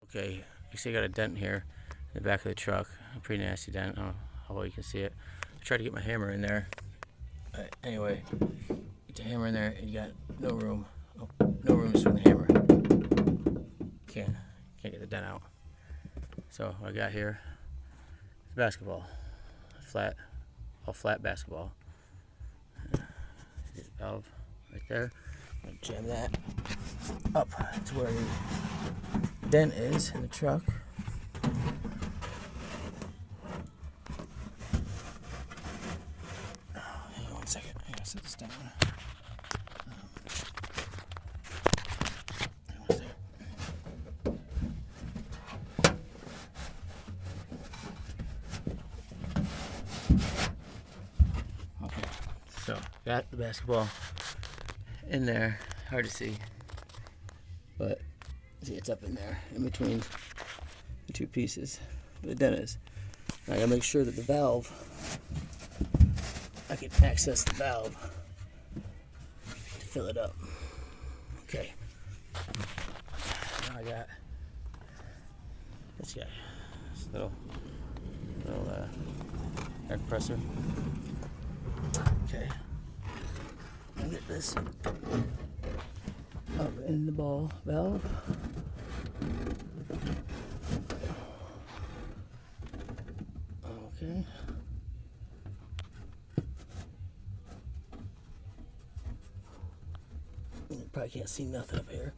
Okay, you see I got a dent here in the back of the truck. A pretty nasty dent. I don't know how well you can see it. I tried to get my hammer in there. Anyway, get the hammer in there and you got no room. Oh, no room to swing the hammer. Can't get the dent out. So what I got here is basketball. All flat basketball. Valve right there. I'm gonna jam that up to where the dent is in the truck. Hang on one second. I gotta set this down. Okay, so got the basketball in there. Hard to see, but see it's up in there in between the two pieces. The dent is. I gotta make sure that the valve, I can access the valve to fill it up. Okay. Now I got this guy, this little air compressor. Okay. I'll get this up in the ball valve. Okay. You probably can't see nothing up here.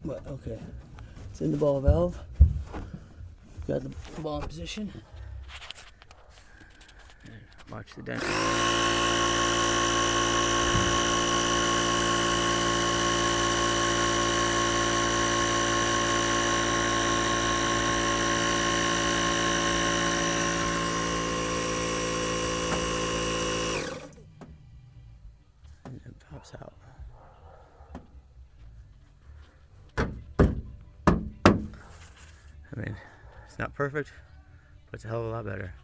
But okay. It's in the ball valve. Got the ball in position. Watch the dent. And it pops out. I mean, it's not perfect, but it's a hell of a lot better.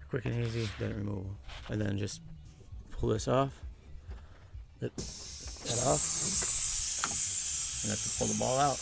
Quick and easy, dent removal. And then just pull this off, lift that off, and that's to pull the ball out.